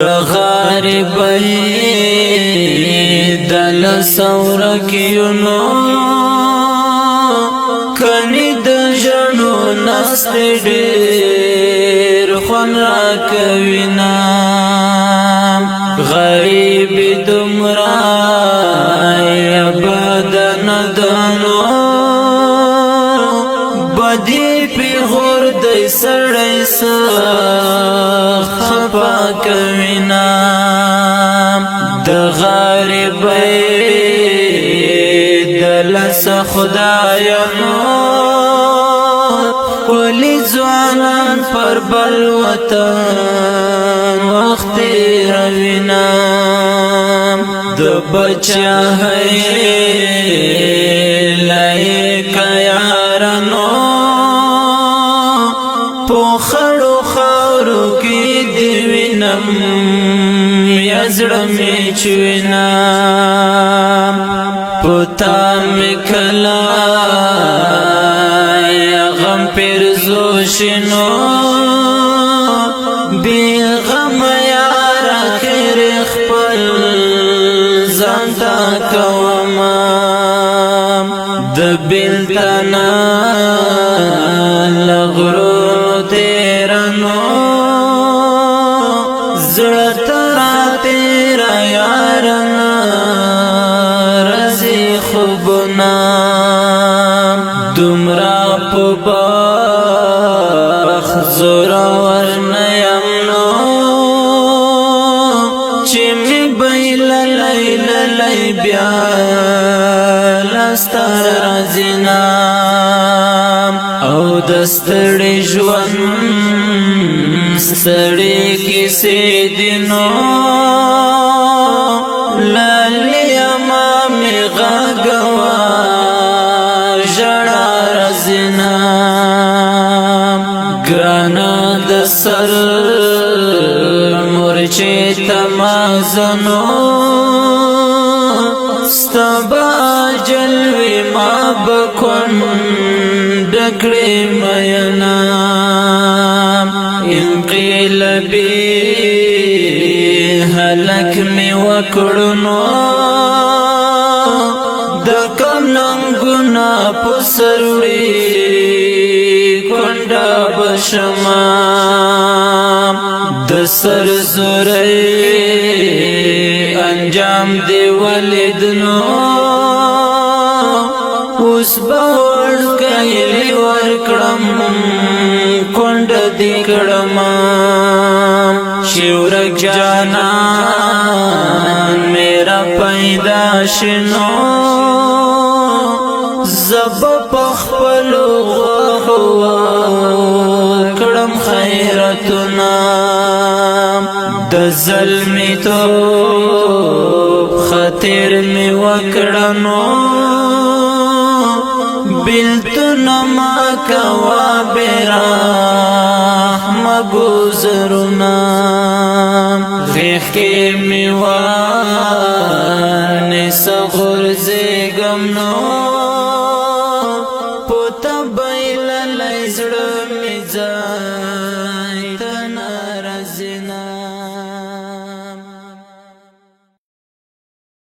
غاربی دل سورکیونو کنی د جنو نست ډیر خون را کوینا غریبی دمرا بدن دنو بدی پی غور دی سڑی خفا کوینا د غاربی دلس خدایانو ولی ځوانان پر بل وطن وخت روینا د بچا ہے لایک یارانو په خړو خاورو کې دی وینم یزړه می چوینا پتا می کلا غم پر زوشنو بی غم یار اخر خپل زنده کوما د بلتنا لغرو تیرانو زړه ترا تیرا یارنا رزي خوبنا دمرا په باخ زورا ورنیم نو چې می بیل لای بیا لستر رزینا او دستړي ژوند ستړي کیسې دینو لالی امامي غاګوا ژړا رزینا ګرانا د سر مورچې تمازنو ستبا جلوی ما بکن ډکړې مینا انقلبی هلک می وکړنو د کم ننګنا پسروړي کونډه بشما د سر زوري انجام دی ولدنو اوس باور کایلی ورکړم کونډ دی کړم شیورک جانان میرا پیدا شنو زب پخپلو غوا کړم خیرتنا د ظلمی تو خطر می وکړنو بلتنا ما کوا بیرا مگوزرنا غیخ کے میوان سغر زیگم نو